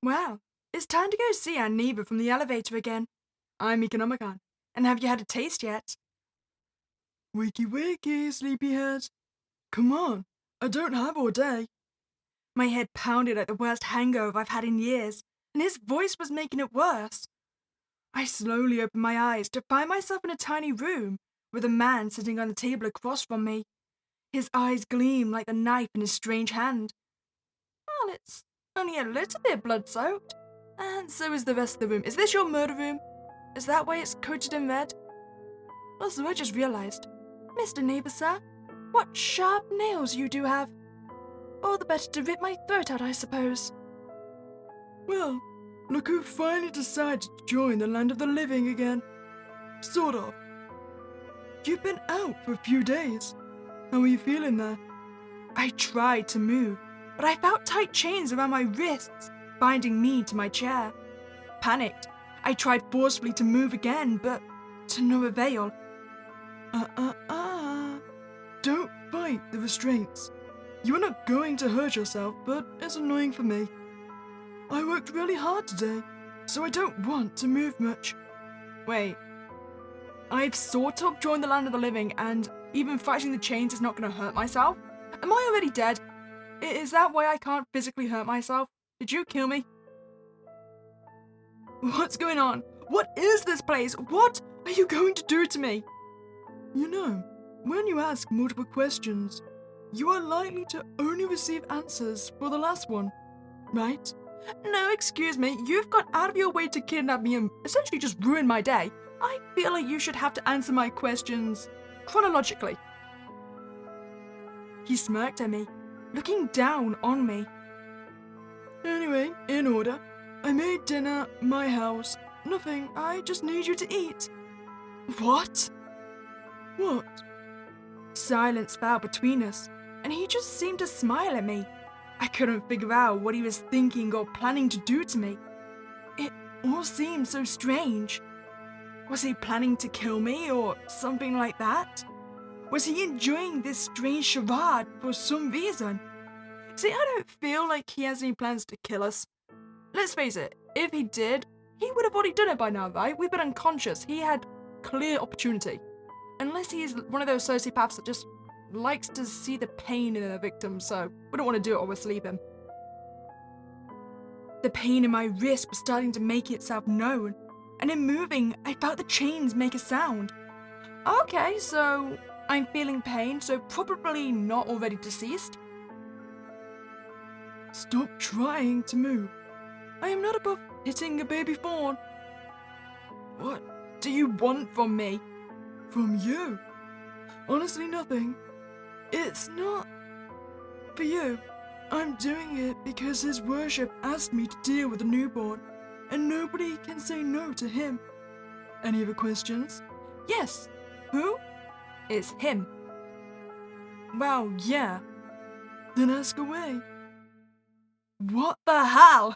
Well, it's time to go see our neighbor from the elevator again. I'm Meeka Nomicon, and have you had a taste yet? Wakey wakey, sleepyhead. Come on, I don't have all day. My head pounded like the worst hangover I've had in years, and his voice was making it worse. I slowly opened my eyes to find myself in a tiny room with a man sitting on the table across from me. His eyes gleamed like the knife in his strange hand. Well, it's only a little bit blood-soaked, and so is the rest of the room. Is this your murder room? Is that why it's coated in red? Also, I just realized, Mr. Neighbor, sir, what sharp nails you do have. All the better to rip my throat out, I suppose. Well, look who finally decided to join the land of the living again. Sort of. You've been out for a few days. How are you feeling there? I tried to move, but I felt tight chains around my wrists, binding me to my chair. Panicked, I tried forcefully to move again, but to no avail. Don't fight the restraints. You are not going to hurt yourself, but it's annoying for me. I worked really hard today, so I don't want to move much. Wait. I've sort of joined the land of the living, and even fighting the chains is not going to hurt myself? Am I already dead? Is that why I can't physically hurt myself? Did you kill me? What's going on? What is this place? What are you going to do to me? You know, when you ask multiple questions, you are likely to only receive answers for the last one, right? No, excuse me, you've gone out of your way to kidnap me and essentially just ruin my day. I feel like you should have to answer my questions chronologically. He smirked at me, looking down on me. Anyway, in order. I made dinner, my house. Nothing, I just need you to eat. What? What? Silence fell between us, and he just seemed to smile at me. I couldn't figure out what he was thinking or planning to do to me. It all seemed so strange. Was he planning to kill me or something like that? Was he enjoying this strange charade for some reason? See, I don't feel like he has any plans to kill us. Let's face it, if he did, he would have already done it by now, right? We've been unconscious. He had clear opportunity. Unless he's one of those sociopaths that just likes to see the pain in a victim, so we don't want to do it while we're sleeping. The pain in my wrist was starting to make itself known, and in moving, I felt the chains make a sound. Okay, so I'm feeling pain, so probably not already deceased. Stop trying to move. I am not above hitting a baby fawn. What do you want from me? From you? Honestly, nothing. It's not for you. I'm doing it because his worship asked me to deal with a newborn, and nobody can say no to him. Any other questions? Yes. Who? It's him. Well, yeah. Then ask away. What the hell?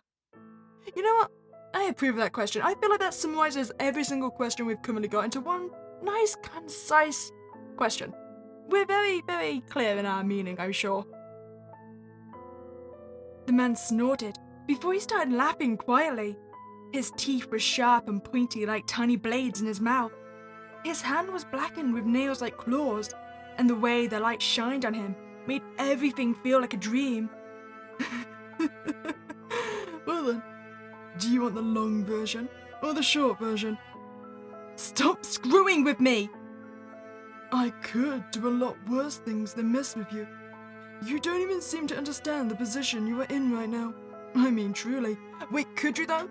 You know what? I approve of that question. I feel like that summarizes every single question we've currently got into one nice, concise question. We're very, very clear in our meaning, I'm sure. The man snorted before he started laughing quietly. His teeth were sharp and pointy like tiny blades in his mouth. His hand was blackened with nails like claws, and the way the light shined on him made everything feel like a dream. Well then, do you want the long version or the short version? Stop screwing with me! I could do a lot worse things than mess with you. You don't even seem to understand the position you are in right now. I mean, truly. Wait, could you though?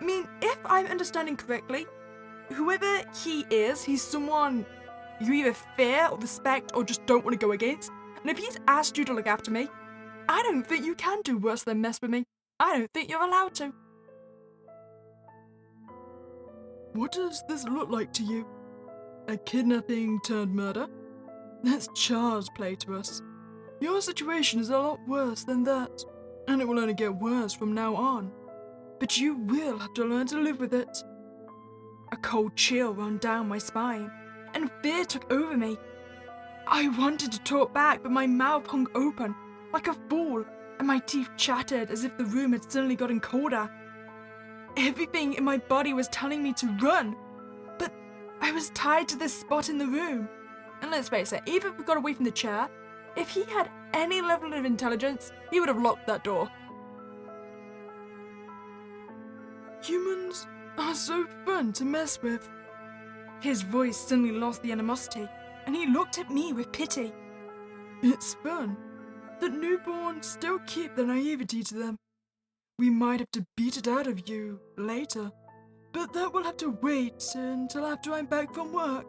I mean, if I'm understanding correctly, whoever he is, he's someone you either fear or respect or just don't want to go against. And if he's asked you to look after me, I don't think you can do worse than mess with me. I don't think you're allowed to. What does this look like to you? A kidnapping turned murder? That's child's play to us. Your situation is a lot worse than that, and it will only get worse from now on. But you will have to learn to live with it. A cold chill ran down my spine, and fear took over me. I wanted to talk back, but my mouth hung open, like a fool, and my teeth chattered as if the room had suddenly gotten colder. Everything in my body was telling me to run, but I was tied to this spot in the room. And let's face it, even if we got away from the chair, if he had any level of intelligence, he would have locked that door. Humans are so fun to mess with. His voice suddenly lost the animosity, and he looked at me with pity. It's fun that newborns still keep their naivety to them. We might have to beat it out of you later, but that will have to wait until after I'm back from work.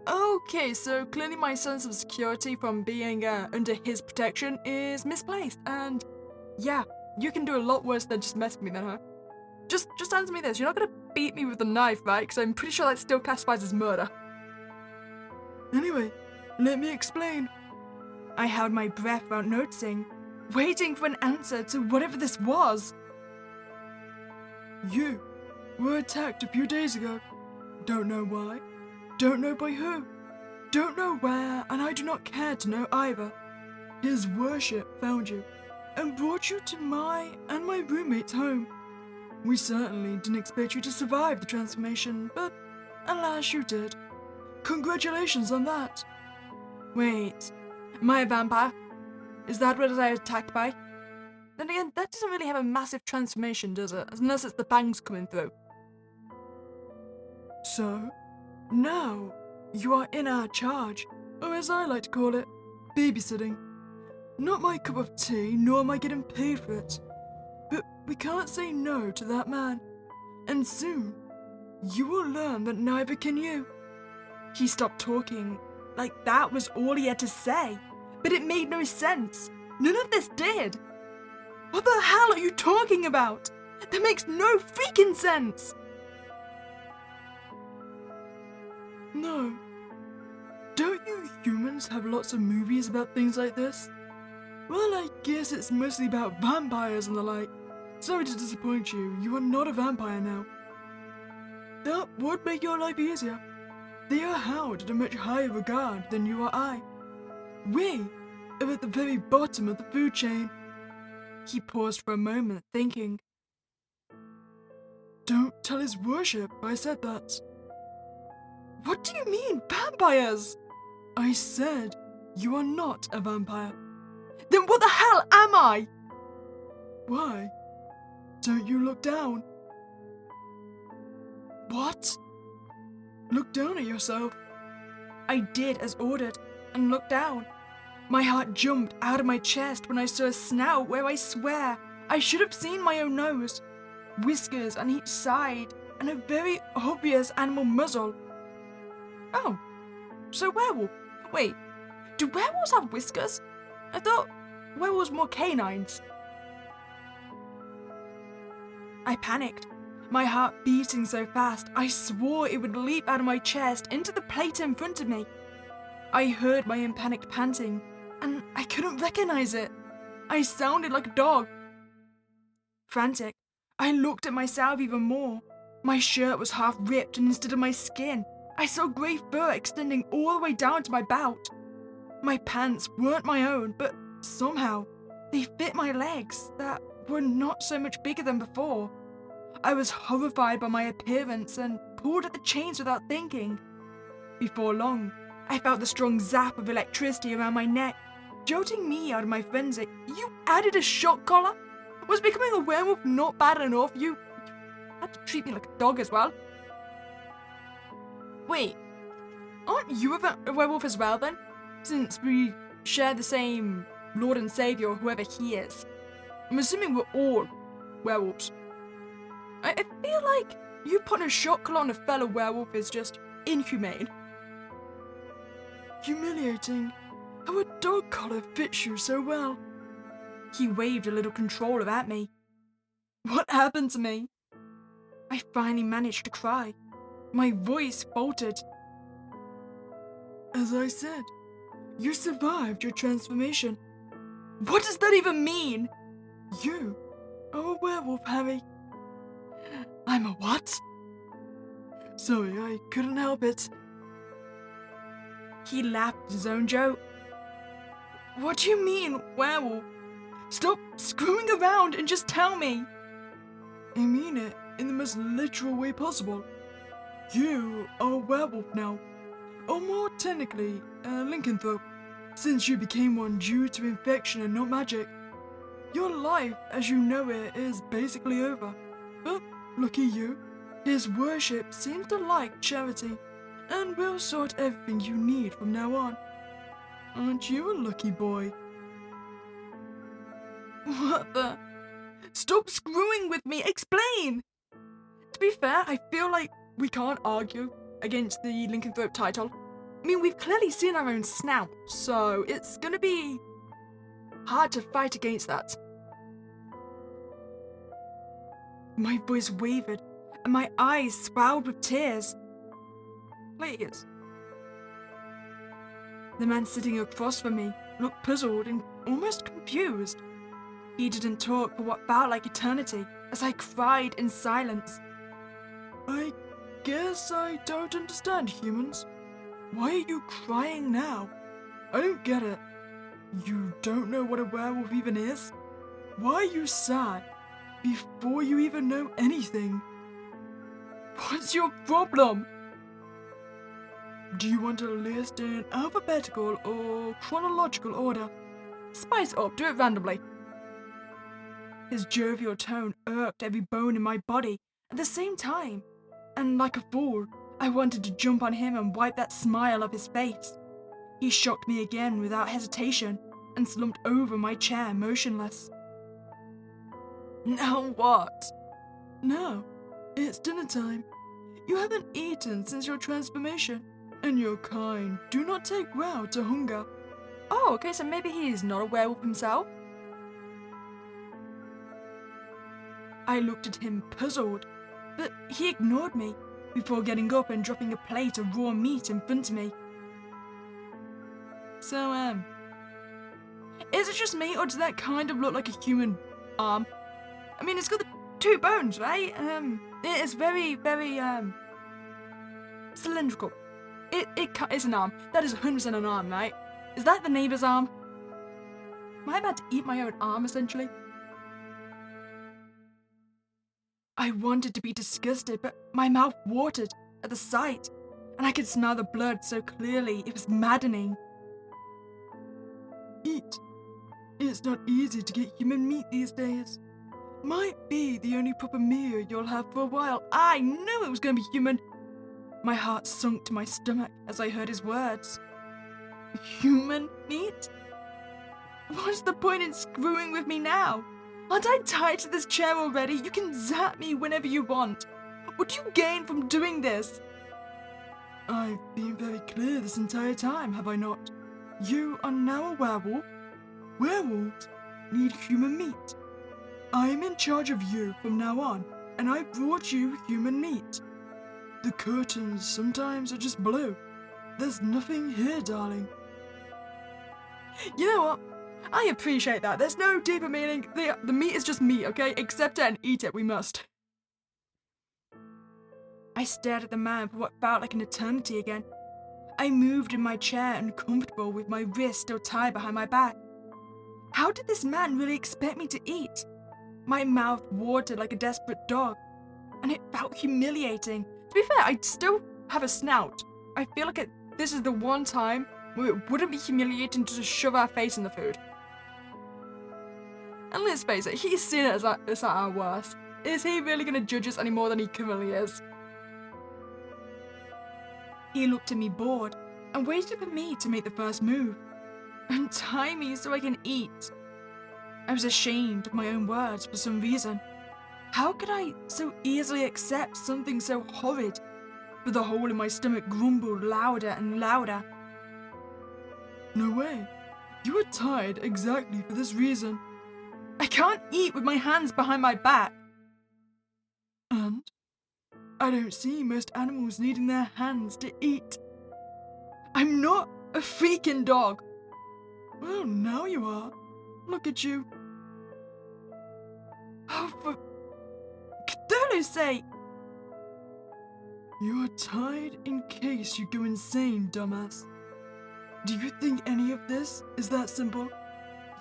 Okay, so clearly my sense of security from being under his protection is misplaced, and yeah, you can do a lot worse than just mess with me then, huh? Just answer me this, you're not gonna beat me with a knife, right? Because I'm pretty sure that still classifies as murder. Anyway, let me explain. I held my breath without noticing, waiting for an answer to whatever this was. You were attacked a few days ago. Don't know why, don't know by who, don't know where, and I do not care to know either. His worship found you and brought you to my and my roommate's home. We certainly didn't expect you to survive the transformation, but alas you did. Congratulations on that. Wait, am I a vampire? Is that what I was attacked by? Then again, that doesn't really have a massive transformation, does it? Unless it's the fangs coming through. So, now, you are in our charge, or as I like to call it, babysitting. Not my cup of tea, nor am I getting paid for it. But we can't say no to that man. And soon, you will learn that neither can you. He stopped talking, like that was all he had to say. But it made no sense. None of this did. What the hell are you talking about? That makes no freaking sense. No. Don't you humans have lots of movies about things like this? Well, I guess it's mostly about vampires and the like. Sorry to disappoint you, you are not a vampire now. That would make your life easier. They are held at a much higher regard than you or I. We are at the very bottom of the food chain. He paused for a moment, thinking. Don't tell his worship I said that. What do you mean, vampires? I said you are not a vampire. Then what the hell am I? Why? Don't you look down? What? Look down at yourself. I did as ordered and looked down. My heart jumped out of my chest when I saw a snout where I swear I should have seen my own nose, whiskers on each side, and a very obvious animal muzzle. Oh, so werewolf. Wait, do werewolves have whiskers? I thought werewolves were more canines. I panicked, my heart beating so fast I swore it would leap out of my chest into the plate in front of me. I heard my own panicked panting, and I couldn't recognize it. I sounded like a dog. Frantic, I looked at myself even more. My shirt was half ripped, and instead of my skin, I saw grey fur extending all the way down to my belt. My pants weren't my own, but somehow they fit my legs that were not so much bigger than before. I was horrified by my appearance and pulled at the chains without thinking. Before long, I felt the strong zap of electricity around my neck, jolting me out of my frenzy. You added a shock collar? Was becoming a werewolf not bad enough? You had to treat me like a dog as well. Wait, aren't you a werewolf as well then? Since we share the same Lord and Savior, whoever he is. I'm assuming we're all werewolves. I feel like you putting a shock collar on a fellow werewolf is just inhumane. Humiliating. How a dog collar fits you so well. He waved a little controller at me. What happened to me? I finally managed to cry. My voice faltered. As I said, you survived your transformation. What does that even mean? You are a werewolf, Harry. I'm a what? Sorry, I couldn't help it. He laughed at his own joke. What do you mean, werewolf? Stop screwing around and just tell me. I mean it in the most literal way possible. You are a werewolf now. Or more technically, a lycanthrope, since you became one due to infection and not magic. Your life as you know it is basically over. But lucky you, his worship seems to like charity, and will sort everything you need from now on. Aren't you a lucky boy? What the? Stop screwing with me! Explain! To be fair, I feel like we can't argue against the lycanthrope title. I mean, we've clearly seen our own snout, so it's gonna be hard to fight against that. My voice wavered, and my eyes swelled with tears. Please. The man sitting across from me looked puzzled and almost confused. He didn't talk for what felt like eternity as I cried in silence. I guess I don't understand, humans. Why are you crying now? I don't get it. You don't know what a werewolf even is? Why are you sad before you even know anything? What's your problem? Do you want a list in alphabetical or chronological order? Spice it up, do it randomly. His jovial tone irked every bone in my body at the same time, and like a fool, I wanted to jump on him and wipe that smile off his face. He shocked me again without hesitation and slumped over my chair motionless. Now what? No, it's dinner time. You haven't eaten since your transformation, and your kind do not take well to hunger. Oh, okay, so maybe he's not a werewolf himself? I looked at him puzzled, but he ignored me before getting up and dropping a plate of raw meat in front of me. So, is it just me, or does that kind of look like a human arm? I mean, it's got the two bones, right? It is very, very, cylindrical. It's an arm. That is 100% an arm, right? Is that the neighbor's arm? Am I about to eat my own arm, essentially? I wanted to be disgusted, but my mouth watered at the sight, and I could smell the blood so clearly it was maddening. Eat. It's not easy to get human meat these days. Might be the only proper meal you'll have for a while. I knew it was going to be human. My heart sunk to my stomach as I heard his words. Human meat? What's the point in screwing with me now? Aren't I tied to this chair already? You can zap me whenever you want. What do you gain from doing this? I've been very clear this entire time, have I not? You are now a werewolf. Werewolves need human meat. I am in charge of you from now on, and I brought you human meat. The curtains sometimes are just blue. There's nothing here, darling. You know what? I appreciate that. There's no deeper meaning. The meat is just meat, okay? Accept it and eat it, we must. I stared at the man for what felt like an eternity again. I moved in my chair, uncomfortable with my wrist still tied behind my back. How did this man really expect me to eat? My mouth watered like a desperate dog, and it felt humiliating. To be fair, I still have a snout. I feel like this is the one time where it wouldn't be humiliating to just shove our face in the food. And let's face it, he's seen it as at our worst. Is he really going to judge us any more than he currently is? He looked at me bored and waited for me to make the first move. Untie me so I can eat. I was ashamed of my own words for some reason. How could I so easily accept something so horrid? But the hole in my stomach grumbled louder and louder. No way. You were tied exactly for this reason. I can't eat with my hands behind my back. And I don't see most animals needing their hands to eat. I'm not a freaking dog. Well, now you are. Look at you. Oh, for Cthulhu's sake. You are tied in case you go insane, dumbass. Do you think any of this is that simple?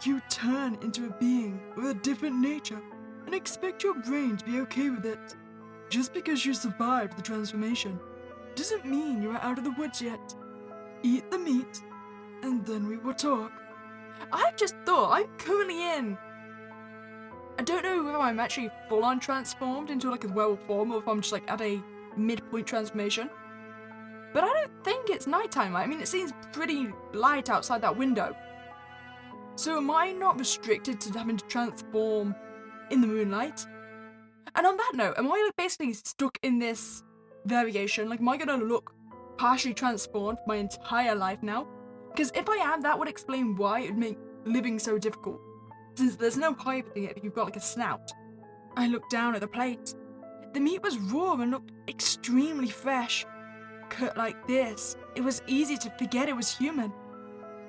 you turn into a being with a different nature and expect your brain to be okay with it. Just because you survived the transformation doesn't mean you are out of the woods yet. Eat the meat, and then we will talk. I just thought I'm currently in. I don't know whether I'm actually full-on transformed into like a werewolf form or if I'm just like at a midpoint transformation. But I don't think it's nighttime. I mean, it seems pretty light outside that window. So am I not restricted to having to transform in the moonlight? And on that note, am I like basically stuck in this variation? Like, am I gonna look partially transformed my entire life now? Because if I am, that would explain why it would make living so difficult, since there's no hiding it if you've got like a snout. I looked down at the plate. The meat was raw and looked extremely fresh. Cut like this, it was easy to forget it was human.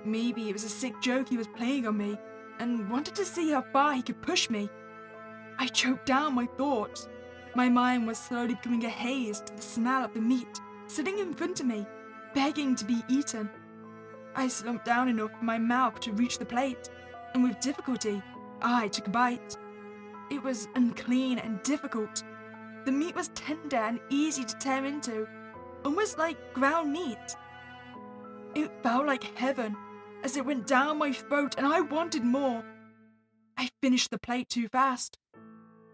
Maybe it was a sick joke he was playing on me and wanted to see how far he could push me. I choked down my thoughts. My mind was slowly becoming a haze to the smell of the meat sitting in front of me, begging to be eaten. I slumped down enough for my mouth to reach the plate, and with difficulty, I took a bite. It was unclean and difficult. The meat was tender and easy to tear into, almost like ground meat. It felt like heaven as it went down my throat, and I wanted more. I finished the plate too fast.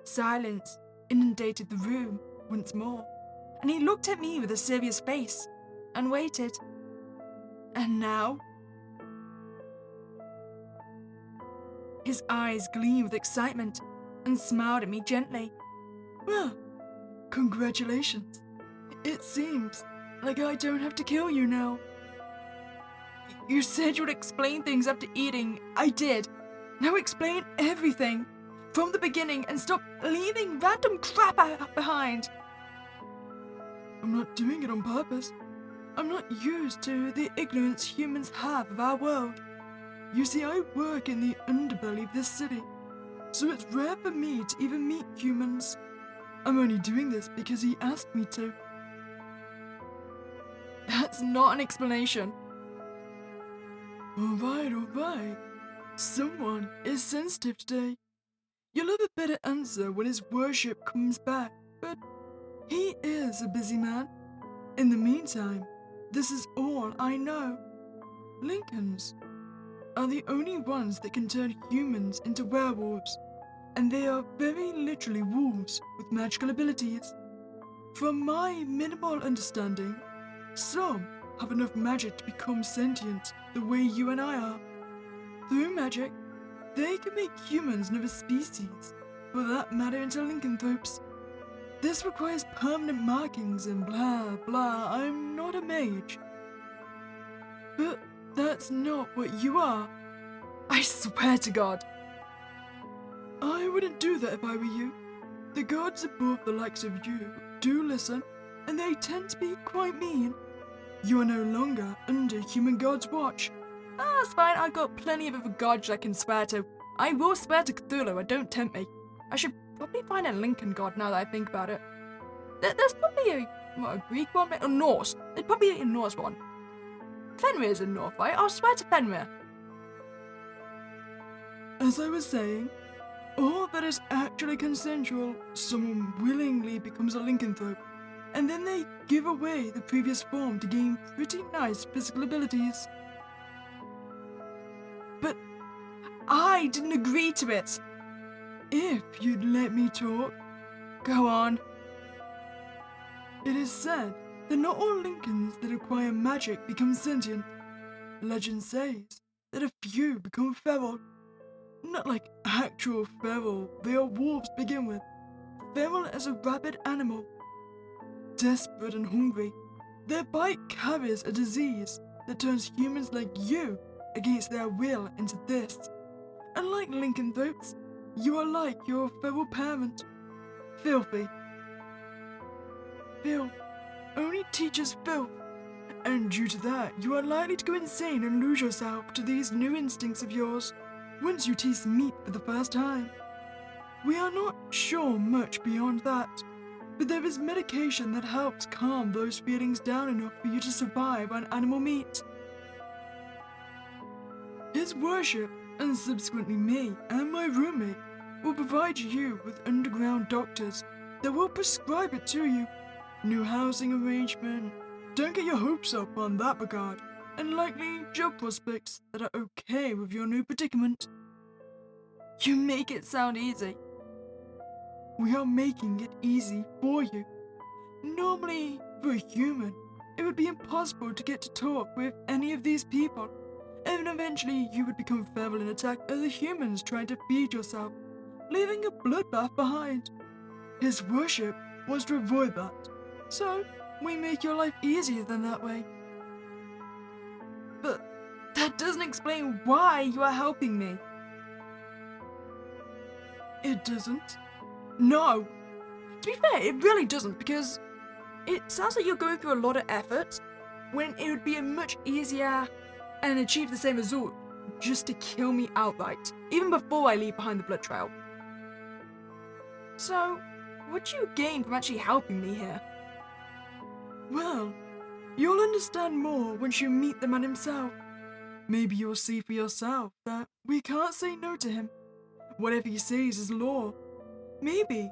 Silence inundated the room once more, and he looked at me with a serious face and waited. And now? His eyes gleamed with excitement and smiled at me gently. Well, congratulations. It seems like I don't have to kill you now. You said you would explain things after eating. I did. Now explain everything from the beginning and stop leaving random crap behind. I'm not doing it on purpose. I'm not used to the ignorance humans have of our world. You see, I work in the underbelly of this city, so it's rare for me to even meet humans. I'm only doing this because he asked me to. That's not an explanation. Alright. Someone is sensitive today. You'll have a better answer when his worship comes back, but he is a busy man. In the meantime, this is all I know. Lincolns are the only ones that can turn humans into werewolves, and they are very literally wolves with magical abilities. From my minimal understanding, some have enough magic to become sentient the way you and I are. Through magic, they can make humans another species, for that matter into lycanthropes. This requires permanent markings and blah blah. I'm not a mage. But that's not what you are. I swear to God. I wouldn't do that if I were you. The gods above the likes of you do listen, and they tend to be quite mean. You are no longer under human god's watch. That's fine, I've got plenty of other gods I can swear to. I will swear to Cthulhu, and don't tempt me. I should probably find a Lincoln god now that I think about it. There's probably a Greek one? Or Norse. There's probably a Norse one. Fenrir's in North, right? I'll swear to Fenrir. As I was saying, all that is actually consensual, someone willingly becomes a lycanthrope, and then they give away the previous form to gain pretty nice physical abilities. But I didn't agree to it. If you'd let me talk. Go on. It is said that not all Lincolns that acquire magic become sentient. Legend says that a few become feral. Not like actual feral, they are wolves to begin with. Feral as a rabid animal. Desperate and hungry, their bite carries a disease that turns humans like you against their will into this. Unlike lycanthropes, you are like your feral parent. Filthy. Filth only teaches filth, and due to that, you are likely to go insane and lose yourself to these new instincts of yours once you taste meat for the first time. We are not sure much beyond that, but there is medication that helps calm those feelings down enough for you to survive on animal meat. His worship and subsequently me and my roommate will provide you with underground doctors that will prescribe it to you. New housing arrangement, don't get your hopes up on that regard, and likely job prospects that are okay with your new predicament. You make it sound easy. We are making it easy for you. Normally, for a human, it would be impossible to get to talk with any of these people, and eventually you would become feral and attack other humans trying to feed yourself, leaving a bloodbath behind. His worship wants to avoid that, so we make your life easier than that way. But that doesn't explain why you are helping me. It doesn't? No. To be fair, it really doesn't, because it sounds like you're going through a lot of effort when it would be much easier and achieve the same result just to kill me outright, even before I leave behind the blood trail. So, what do you gain from actually helping me here? Well, you'll understand more once you meet the man himself. Maybe you'll see for yourself that we can't say no to him. Whatever he says is law. Maybe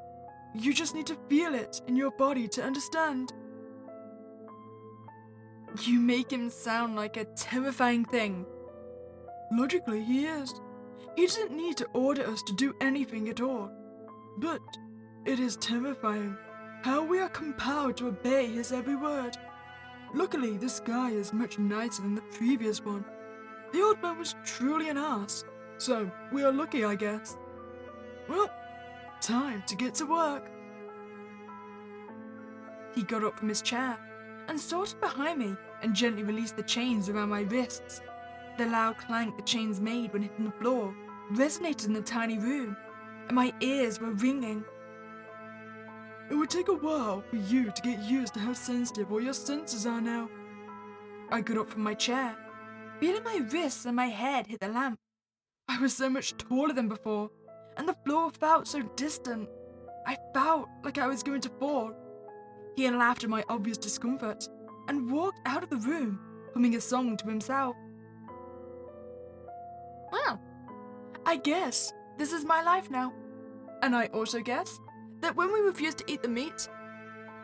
you just need to feel it in your body to understand. You make him sound like a terrifying thing. Logically, he is. He doesn't need to order us to do anything at all. But it is terrifying how we are compelled to obey his every word. Luckily, this guy is much nicer than the previous one. The old man was truly an ass, so we are lucky, I guess. Well, time to get to work. He got up from his chair and sorted behind me and gently released the chains around my wrists. The loud clank the chains made when hitting the floor resonated in the tiny room, and my ears were ringing. It would take a while for you to get used to how sensitive all your senses are now. I got up from my chair, feeling my wrists and my head hit the lamp. I was so much taller than before, and the floor felt so distant. I felt like I was going to fall. He laughed at my obvious discomfort and walked out of the room, humming a song to himself. Well, I guess this is my life now. And I also guess that when we refuse to eat the meat,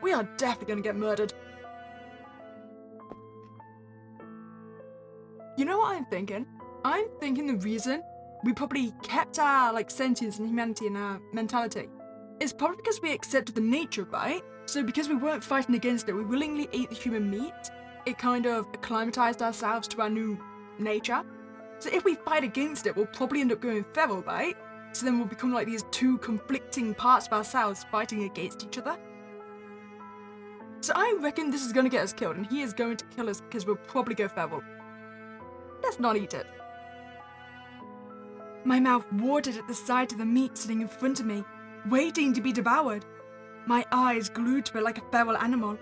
we are definitely going to get murdered. You know what I'm thinking? I'm thinking the reason we probably kept our sentience and humanity and our mentality is probably because we accepted the nature, right? So because we weren't fighting against it, we willingly ate the human meat. It kind of acclimatized ourselves to our new nature. So if we fight against it, we'll probably end up going feral, right? So then we'll become like these two conflicting parts of ourselves fighting against each other. So I reckon this is going to get us killed, and he is going to kill us because we'll probably go feral. Let's not eat it. My mouth watered at the sight of the meat sitting in front of me, waiting to be devoured. My eyes glued to it like a feral animal.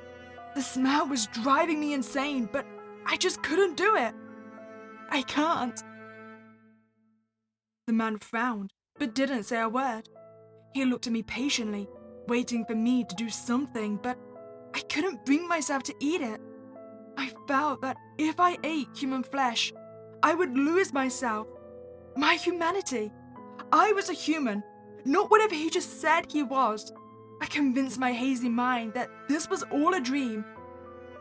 The smell was driving me insane, but I just couldn't do it. I can't. The man frowned, but didn't say a word. He looked at me patiently, waiting for me to do something, but I couldn't bring myself to eat it. I felt that if I ate human flesh, I would lose myself, my humanity. I was a human, not whatever he just said he was. I convinced my hazy mind that this was all a dream,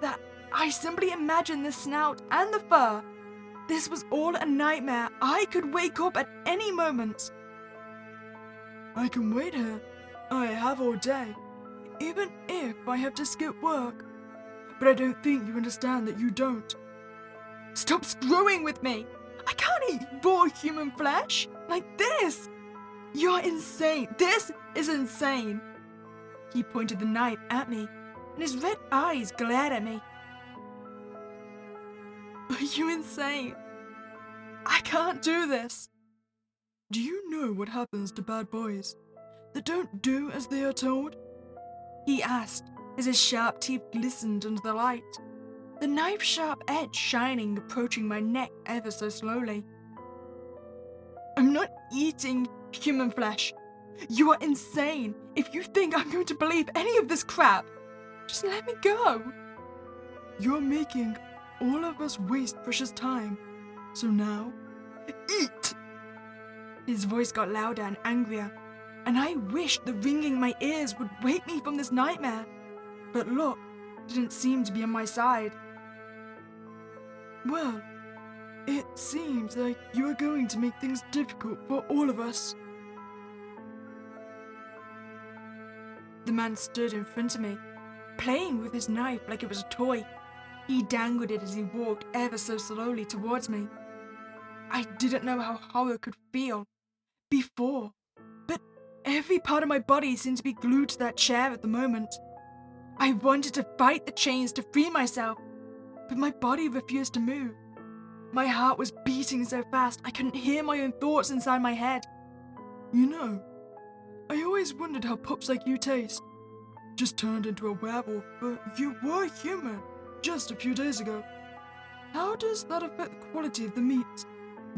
that I simply imagined the snout and the fur. This was all a nightmare. I could wake up at any moment. I can wait here. I have all day, even if I have to skip work. But I don't think you understand that you don't. Stop screwing with me. I can't eat raw human flesh like this. You're insane. This is insane. He pointed the knife at me, and his red eyes glared at me. Are you insane? I can't do this. Do you know what happens to bad boys that don't do as they are told? He asked as his sharp teeth glistened under the light, the knife-sharp edge shining, approaching my neck ever so slowly. I'm not eating human flesh. You are insane if you think I'm going to believe any of this crap. Just let me go. You're making all of us waste precious time. So now, eat. His voice got louder and angrier, and I wished the ringing in my ears would wake me from this nightmare. But luck didn't seem to be on my side. Well, it seems like you are going to make things difficult for all of us. The man stood in front of me, playing with his knife like it was a toy. He dangled it as he walked ever so slowly towards me. I didn't know how horror could feel before, but every part of my body seemed to be glued to that chair at the moment. I wanted to fight the chains to free myself, but my body refused to move. My heart was beating so fast I couldn't hear my own thoughts inside my head. You know, I always wondered how pups like you taste. Just turned into a werewolf, but you were human just a few days ago. How does that affect the quality of the meat?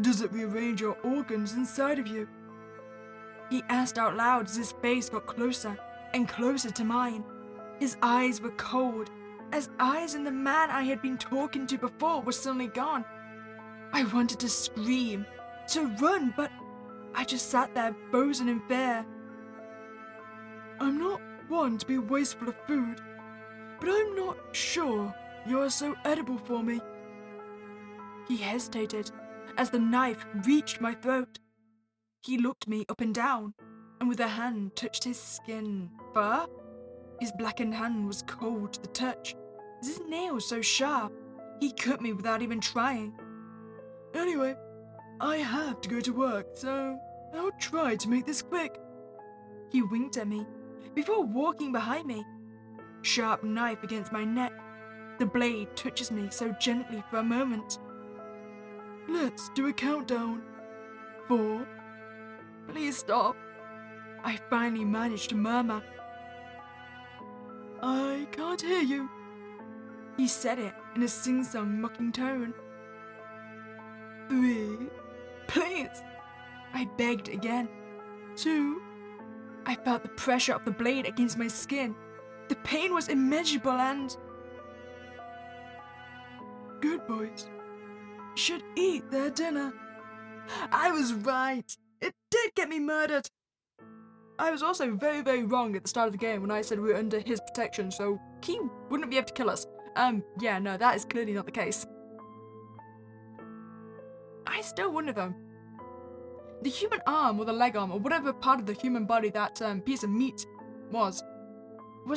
Does it rearrange your organs inside of you? He asked out loud as his face got closer and closer to mine. His eyes were cold, as eyes in the man I had been talking to before were suddenly gone. I wanted to scream, to run, but I just sat there frozen in fear. I'm not one to be wasteful of food, but I'm not sure you are so edible for me. He hesitated as the knife reached my throat. He looked me up and down, and with a hand touched his skin. Fur? His blackened hand was cold to the touch. His nails so sharp, he cut me without even trying. Anyway, I have to go to work, so I'll try to make this quick. He winked at me before walking behind me. Sharp knife against my neck. The blade touches me so gently for a moment. Let's do a countdown. 4. Please stop. I finally managed to murmur. I can't hear you. He said it in a sing-song mocking tone. 3. Please. I begged again. 2. I felt the pressure of the blade against my skin. The pain was immeasurable and... Good boys should eat their dinner. I was right. It did get me murdered. I was also very, very wrong at the start of the game when I said we were under his protection, so he wouldn't be able to kill us. Yeah, no, that is clearly not the case. I still wonder though, the human arm or the leg arm or whatever part of the human body that piece of meat was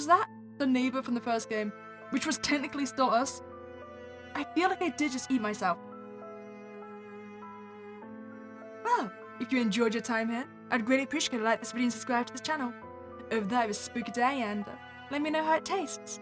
that the neighbor from the first game, which was technically still us? I feel like I did just eat myself. Well, if you enjoyed your time here, I'd greatly appreciate it if you like this video and subscribe to this channel. Over there is Spooky Day and let me know how it tastes.